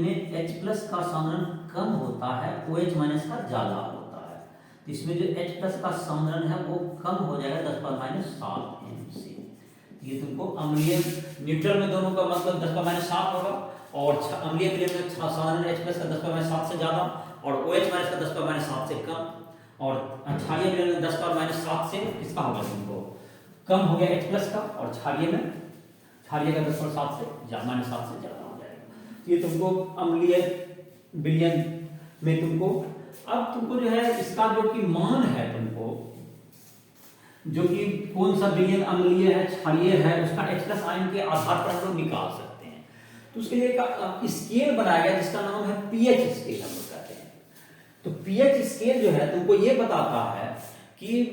S1: में H प्लस का सांद्रण कम होता है, OH माइनस का ज्यादा होता है, तो इसमें जो H प्लस का सांद्रण है वो कम हो जाएगा 10⁻7m से। ये तुमको अम्लीय न्यूट्रल में दोनों का मतलब 10⁻7 होगा, और अम्लीय विलयन में सांद्रण H प्लस का 10⁻7 से ज्यादा और OH माइनस का 10⁻7 से कम, और क्षारीय विलयन में 10⁻7 से किसका होगा तुमको कम हो गया H प्लस का, और क्षारीय का 10⁻7 से -7 से ज्यादा हो जाएगा। ये तुमको अम्लीय विलयन में तुमको, अब तुमको जो है इसका जो कि मान है तुमको, जो कि कौन सा विलयन अम्लीय है क्षारीय है, उसका H प्लस आयन के आधार पर हम लोग निकाल सकते हैं। तो उसके लिए एक स्केल बनाया गया जिसका नाम है पीएच स्केल हम लोग कहते हैं। तो पीएच स्केल जो है तुमको ये बताता है कि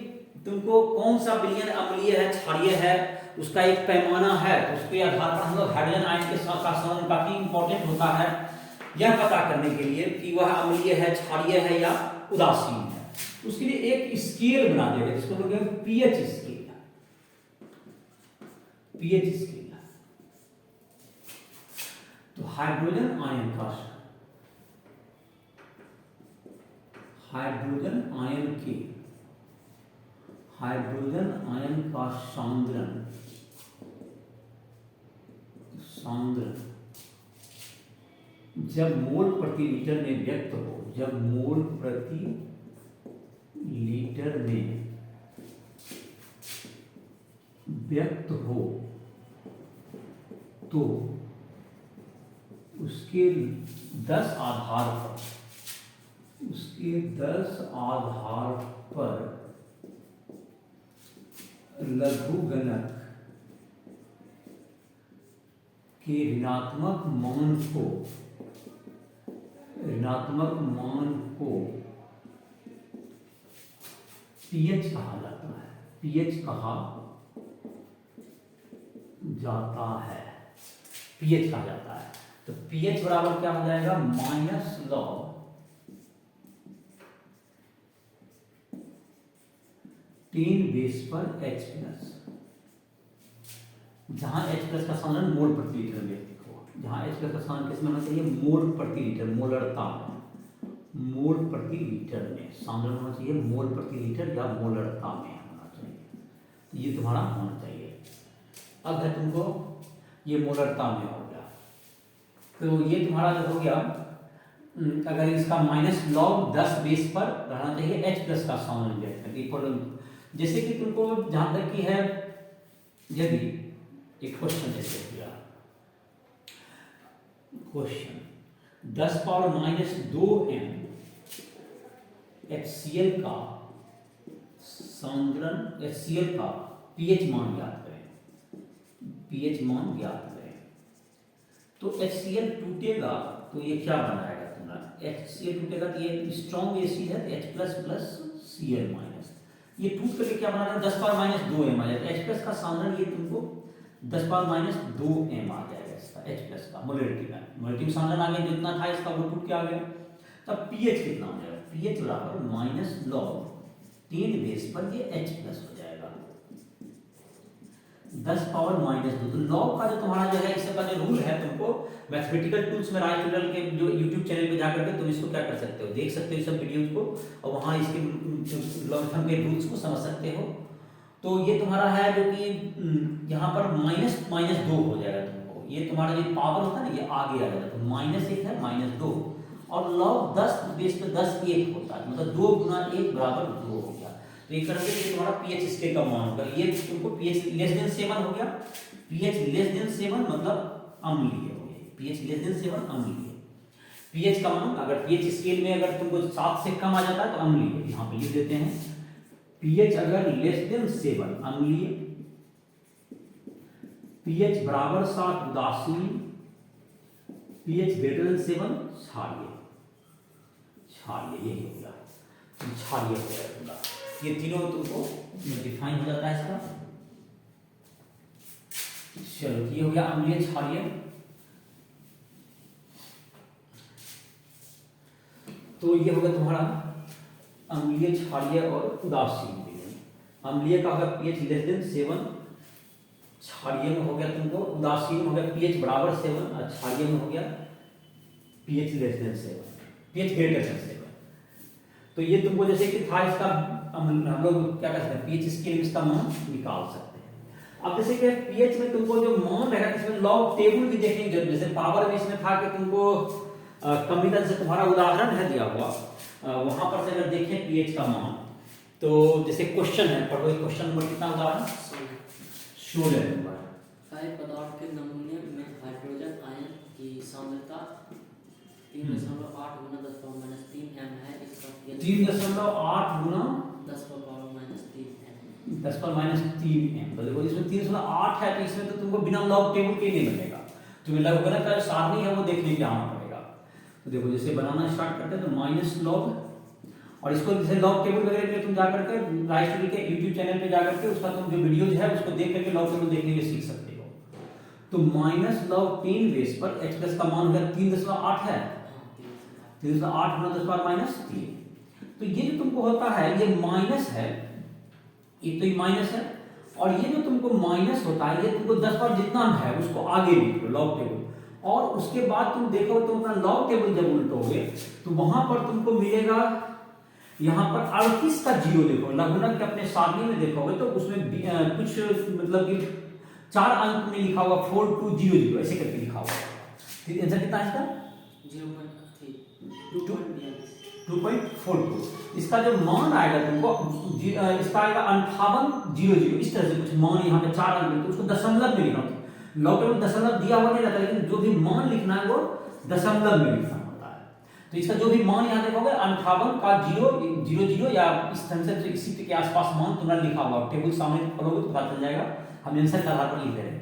S1: तुमको कौन सा विलयन अम्लीय है क्षारीय है, उसका एक पैमाना है। तो उसके आधार पर हम लोग हाइड्रोजन आयन के साथ का संबंध काफी इंपॉर्टेंट होता है यह पता करने के लिए कि वह अम्लीय है क्षारीय है या उदासीन है। उसके लिए एक स्केल बना दिया गया जिसको बोलते हैं पीएच स्केल। पीएच स्केल तो हाइड्रोजन आयन का, हाइड्रोजन आयन का सांद्रण जब मोल प्रति लीटर में व्यक्त हो, जब मोल प्रति लीटर में व्यक्त हो तो उसके 10 आधार पर लघुगणक के ऋणात्मक मान को पीएच कहा जाता है। पीएच कहा जाता है। तो पीएच बराबर क्या हो जाएगा, माइनस लॉग 10 बेस पर H प्लस, जहां H प्लस का सांद्रण मोल प्रति लीटर में हो, जहां H प्लस का सांद्रण किस में होना चाहिए, मोल प्रति लीटर, मोलरता में, मोल प्रति लीटर में सांद्रण होना चाहिए, मोल प्रति लीटर या मोलरता में होना चाहिए। तो ये तुम्हारा होना चाहिए। अब है तुमको ये मोलरता में हो गया, तो ये तुम्हारा जो हो गया, अगर इसका माइनस लॉग 10 बेस पर रहना चाहिए H प्लस का सांद्रण। जैसे कि तुमको जहां तक की है, यदि एक क्वेश्चन जैसे किया, question 10 power minus 2m HCl का सांद्रण, HCl का पीएच मान ज्ञात करें, पीएच मान ज्ञात करें। तो HCl टूटेगा तो ये क्या बनाएगा तुम्हारा, HCl टूटेगा तो ये स्ट्रॉन्ग एसिड है, H plus plus Cl minus, ये टूट करके क्या बना रहा है, 10 पावर माइनस 2m आ जाएगा। H प्लस का सांद्रण ये तुमको 10 पावर माइनस 2m आ जाएगा इसका, H प्लस का मोलरिटी में सांद्रण आ गया, जितना था इसका वो टूट के आ गया। तब पीएच कितना हो जाएगा, पीएच बराबर माइनस लॉग 3 बेस पर ये H प्लस हो जाएगा 10 पावर माइनस 2। तो लॉग का जो तुम्हारा जो है इसका जो रूल है, तुमको मैथमेटिकल टूल्स में राय ट्यूटोरियल के जो यूट्यूब चैनल पे जाकर के तुम इसको क्या कर सकते हो, देख सकते हो सब वीडियोज को, और वहाँ इसके लॉगरिथम के रूल्स को समझ सकते हो। तो ये तुम्हारा है जो कि यहाँ पर माइनस माइनस 2 हो जाएगा तुमको, ये तुम्हारा जो पावर होता है ना ये आगे आ जाएगा, तो माइनस 1 है माइनस 2, और लॉग 10 बेस पे 10 1 होता है, मतलब 2 गुना 1 बराबर 2 हो गया। तो ये करके ये तुम्हारा पीएच स्केल का मान होगा, ये तुमको पीएच लेस देन 7 हो गया, पीएच लेस देन 7 मतलब अम्लीय हो गया, पीएच लेस देन 7 अम्लीय। पीएच का मान अगर पीएच स्केल में अगर तुमको 7 से कम आ जाता है तो अम्लीय, यहाँ पे लिख देते हैं पीएच अगर लेस देन 7 अम्लीय, पीएच बराबर 7 उदासीन, पीएच ग्रेटर देन 7 क्षारीय, यही हो गया, क्षारीय हो गया। ये तीनों तुमको डिफाइन हो जाता है इसका। चलो ये हो गया अम्लीय क्षारीय। तो ये होगा तुम्हारा अम्लीय क्षारीय और उदासीन। अम्लीय का होगा पीएच लेस देन 7, क्षारीय में हो गया तुमको, उदासीन हो गया पीएच बराबर 7, और क्षारीय में हो गया pH less than 7, pH greater than 7। तो ये तुमको जैसे कि था इसका हम लोग क्या कर सकते हैं, पीएच स्केल में इसका मान निकाल सकते हैं। अब जैसे कि पीएच में तुमको जो मान रहेगा इसमें लॉग टेबल भी देखने की जरूरत, जैसे पावर में इसमें था कि तुमको कम्युनिटी से तुम्हारा उदाहरण है दिया हुआ, वहां पर से अगर देखें पीएच का मान, तो जैसे क्वेश्चन है, पढ़ो क्वेश्चन नंबर कितना उदाहरण 16 नंबर।
S2: पदार्थ के नमूने में हाइड्रोजन आयन की सांद्रता 3.8 गुना 10 पावर माइनस 3 m है, इसका
S1: 3.8 गुना
S2: 10 पावर माइनस 3 m।
S1: 10 पर माइनस 3m। तो देखो इसमें 308 है, तो इसमें तो तुमको बिना लॉग टेबल के नहीं बनेगा, तुम्हें लघुगणक का सारणी है वो देखने के आना पड़ेगा। तो देखो जैसे बनाना स्टार्ट करते हैं तो माइनस लॉग, और इसको जैसे लॉग टेबल वगैरह के लिए तुम जाकर के राइस स्टडी के यूट्यूब चैनल पे जाकर के उसका तुम जो वीडियोज है उसको देख करके लॉग टेबल देखने के सीख सकते हो। तो माइनस लॉग 10 बेस पर x प्लस का मान होगा 3.8 है, 308 गुना 10 पावर माइनस 3। तो ये जो तुमको होता है ये माइनस है, एक तो ये माइनस है, और ये जो तुमको माइनस होता है ये तुमको 10 पर जितना है उसको आगे लिख लो लॉग टेबल, और उसके बाद तुम देखो तुम अपना लॉग टेबल जब उल्टोगे तो वहां पर तुमको मिलेगा यहाँ पर 38 का जीरो। देखो लघुगणक के अपने सारणी में देखोगे तो उसमें कुछ मतलब कि 4 अंक में लिखा होगा 4200 ऐसे करके लिखा होगा। ठीक, आंसर कितना है इसका? 2.42। इसका जो मान आएगा तुमको इसका आएगा 5800, इस तरह से कुछ मान यहाँ पे 4 अंक में, तो उसको दशमलव में लिखना। लॉग टेबल में दशमलव दिया हुआ नहीं रहता, लेकिन जो भी मान लिखना है वो दशमलव में लिखना होता है। तो इसका जो भी मान यहाँ देखोगे 58 का 000 या इस तरह से इसी के आसपास मान तुम्हारा लिखा हुआ, टेबल सामने खोलोगे तो पता चल जाएगा। हम आंसर के आधार पर लिख रहे हैं।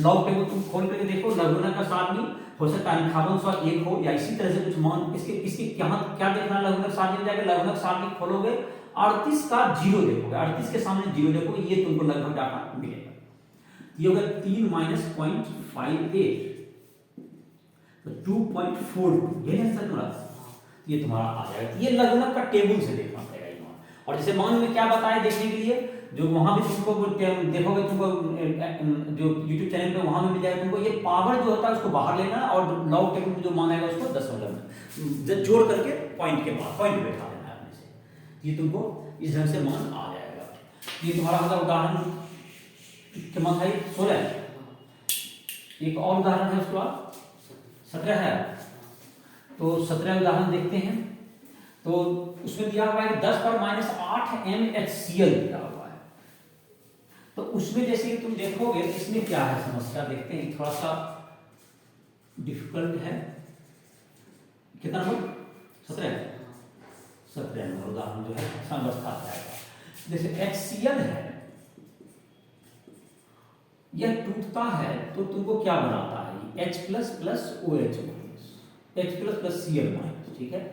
S1: लॉग टेबल तुम खोल करके देखो, लघुगणक का सारणी हो सकता है 5801 हो या इसी तरह से कुछ मान। इसके यहाँ क्या देखना, लघुगणक सारणी में जाकर लघुगणक सारणी खोलोगे 38 का 0 देखोगे, 38 के सामने 0 देखोगे, ये तुमको लगभग डाटा मिलेगा। ये होगा 3 माइनस 0.58, तो 2.42, ये आंसर तुम्हारा, ये तुम्हारा आ जाएगा। ये लघुगणक का टेबल से देखना पड़ेगा ये मान। और जैसे मान में क्या बताया देखने के लिए, जो वहां भी तुमको देखोगे, तुमको जो YouTube चैनल पे वहां भी मिल जाएगा तुमको, ये पावर जो होता है उसको बाहर लेना है और लॉग टेबल में जो मान आएगा उसको दशमलव में जोड़ करके पॉइंट के बाद पॉइंट बैठा देना है अपने से, ये तुमको इस ढंग से मान आ जाएगा। ये तुम्हारा मतलब उदाहरण कितना था, 16। एक और उदाहरण है उसके बाद 17 है, तो 17 उदाहरण देखते हैं। तो उसमें दिया हुआ है 10 पर माइनस 8 MHCl दिया हुआ है। तो उसमें जैसे कि तुम देखोगे इसमें क्या है समस्या, देखते हैं, थोड़ा सा डिफिकल्ट है। कितना नंबर? 17 नंबर उदाहरण जो है समवस्था जाएगा। जैसे HCl है, यह टूटता है तो तुमको क्या बनाता है, H plus plus OH minus, H plus plus Cl minus, ठीक है।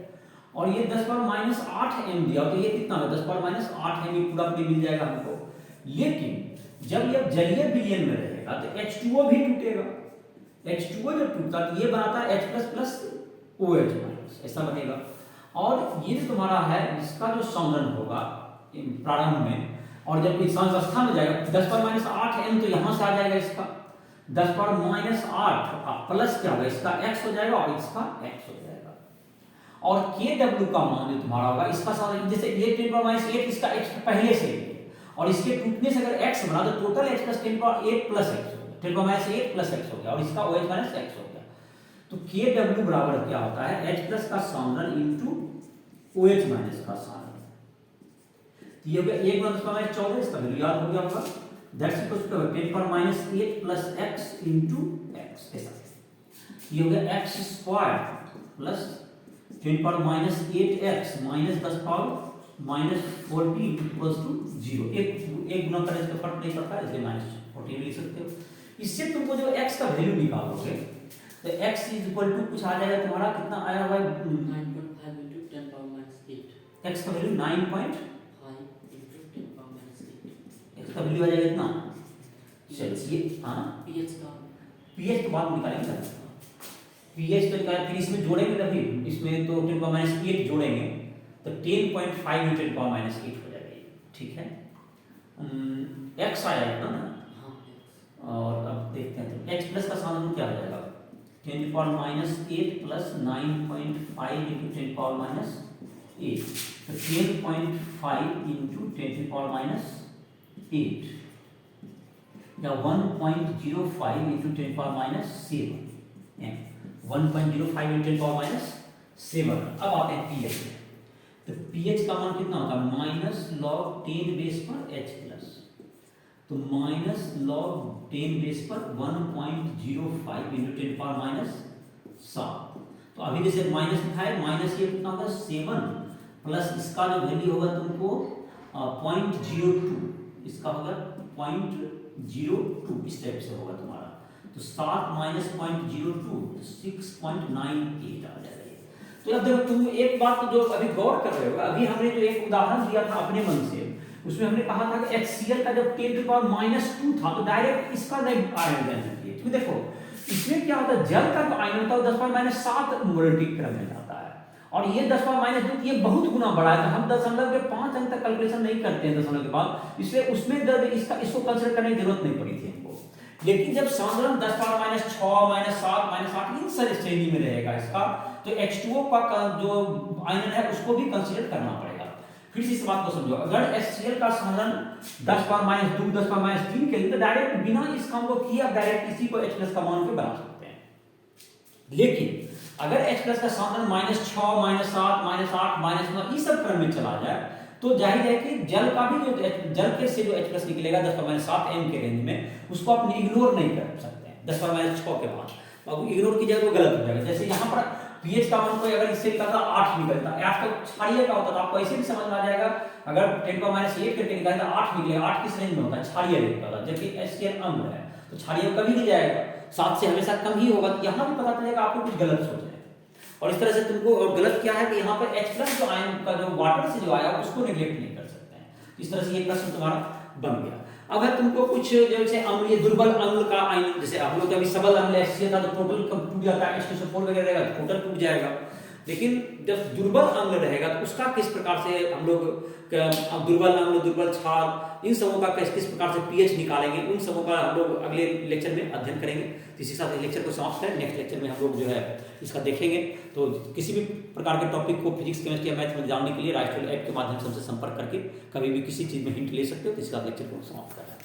S1: और ये 10 पर माइनस 8 m दिया, तो ये कितना है 10 पर माइनस 8 m, ये पूरा अपने मिल जाएगा हमको। लेकिन जब ये जलीय विलयन में रहेगा तो H2O भी टूटेगा। H2O जब टूटता है तो ये बनाता है H plus plus OH minus, ऐसा बनेगा। और ये जो तुम्हारा है इसका जो संघनन होगा प्रारंभ में, और जब सांसावस्था में जाएगा 10 पर माइनस 8 m, तो यहां से आ जाएगा इसका 10 पर माइनस 8 प्लस क्या होगा, इसका x हो जाएगा और इसका x हो जाएगा। और Kw का मान जो तुम्हारा होगा इसका साथ, जैसे ये 10 पर माइनस 8 इसका x पहले से है, और इसके टूटने से अगर x बना तो टोटल x प्लस 10 पर 8 प्लस x हो गया, 10 पर माइनस 8 प्लस x हो गया, और इसका OH माइनस x हो गया। तो Kw बराबर क्या होता है, H प्लस का सामरण इनटू OH माइनस का सामरण। ये हो गया 1 गुना 10 पर माइनस 14, इसका वैल्यू याद हो गया होगा, दैट्स इक्वल टू 10 पर minus 8 plus x into x, ऐसा। ये हो गया x स्क्वायर प्लस 10 पर minus 8x minus 10 power minus 40 equals to 0। एक गुना करने से फर्क नहीं पड़ता है, इसलिए माइनस 40 लिख सकते हो। इससे तुमको जो x का वैल्यू निकालोगे तो x इज इक्वल टू कुछ आ जाएगा तुम्हारा, कितना आया हुआ है
S2: 9.5 into 10 power minus 8।
S1: x का value 9.5
S2: into 10 power minus 8।
S1: x का वैल्यू आ जाएगा इतना। चलिए हाँ,
S2: pH का
S1: pH तो बाद में निकालेंगे, pH तो निकाल, फिर इसमें जोड़ेंगे तभी, इसमें तो 10 पावर माइनस 8 जोड़ेंगे तो 10.5 into 10 पावर माइनस 8 हो जाएगा, ठीक है। x आया इतना ना, और अब देखते हैं तो x प्लस का सामने क्या हो जाएगा, 10 power minus 8 plus 9.5 into 10 power minus 8, तो 10.5 into 10 पावर माइनस 8 या 1.05 into 10 power minus 7, 1.05 into 10 power minus 7। अब आते हैं pH में, तो pH का मान कितना होगा, माइनस लॉग 10 बेस पर H प्लस, तो माइनस लॉग 10 बेस पर 1.05 into 10 पावर माइनस 7, तो अभी जैसे माइनस लिखा है, माइनस ये कितना होगा 7 प्लस इसका जो वैल्यू होगा तुमको 0.02, इसका होगा 0.02, इस टाइप से होगा तुम्हारा। तो 7 माइनस 0.02 तो 6.98 आ जाएगा ये। तो अब देखो तुम एक बात जो अभी गौर कर रहे हो, अभी हमने जो एक उदाहरण दिया था अपने मन से, उसमें हमने कहा था कि HCl का जब 10⁻² था तो डायरेक्ट इसका आयन लेना चाहिए। तो देखो इसमें क्या होता है, जल का जो आयन होता है वो 10⁻7 मोलरिक क्रम में जाता है, और ये 10⁻2 ये बहुत गुना बड़ा है। हम दशमलव के 5 अंक तक कैलकुलेशन नहीं करते हैं दशमलव के बाद, इसलिए उसमें इसको कंसिडर करने की जरूरत नहीं पड़ी थी हमको। लेकिन जब सांद्रण 10⁻6 -7 -8 इन सारी श्रेणी में रहेगा इसका, तो H2O का जो आयन है उसको भी कंसिडर करना पड़ेगा। फिर से इस बात को समझो, अगर HCl का सांद्रण 10⁻2 10⁻3 के लिए, तो डायरेक्ट बिना इस काम को किए आप डायरेक्ट इसी को H+ का मान पे बना सकते हैं। लेकिन अगर H+ का सांद्रण -6 -7 -8 -9 इस सब क्रम में चला जाए, तो जाहिर है कि जल का भी जो जल के से जो H+ निकलेगा 10⁻7 m के रेंज में, उसको आप इग्नोर नहीं कर सकते हैं 10⁻6 के बाद। अब इग्नोर कीजिएगा तो गलत हो जाएगा। जैसे यहाँ पर pH का मान कोई अगर इससे निकलता 8 निकलता, 8 तो क्षारीय का होता, तो आपको ऐसे भी समझ में आ जाएगा, अगर 10⁻8 करके निकालेगा 8 निकलेगा, 8 किस रेंज में होता है, क्षारीय रेंज का, जबकि HCl अम्ल है तो क्षारीय कभी नहीं जाएगा, 7 से हमेशा कम ही होगा। तो यहाँ भी पता चलेगा आपको कुछ गलत सोच है। और इस तरह से तुमको, और गलत क्या है कि यहाँ पर H+ जो आयन का जो वाटर से जो आया उसको नेग्लेक्ट नहीं कर सकते हैं। इस तरह से ये प्रश्न तुम्हारा बन गया। अब है तुमको कुछ जैसे अम्लीय दुर्बल अम्ल का आयन, जैसे हम लोग अभी सबल अम्ल HCl था तो टोटल टूट जाता है, H2SO4 वगैरह रहेगा तो टोटल टूट जाएगा। लेकिन जब दुर्बल अम्ल रहेगा तो उसका किस प्रकार से हम लोग दुर्बल अम्ल, दुर्बल क्षार, इन सबों का किस प्रकार से pH निकालेंगे, उन सबों का हम लोग अगले लेक्चर में अध्ययन करेंगे। इसी के साथ लेक्चर को समाप्त करें। नेक्स्ट लेक्चर में हम लोग जो है इसका देखेंगे। तो किसी भी प्रकार के टॉपिक को फिजिक्स, केमिस्ट्री या मैथ में जानने के लिए राइस्टोल ऐप के माध्यम से हमसे संपर्क करके कभी भी किसी चीज़ में हिंट ले सकते हो। तो इसका लेक्चर को समाप्त कर रहे हैं।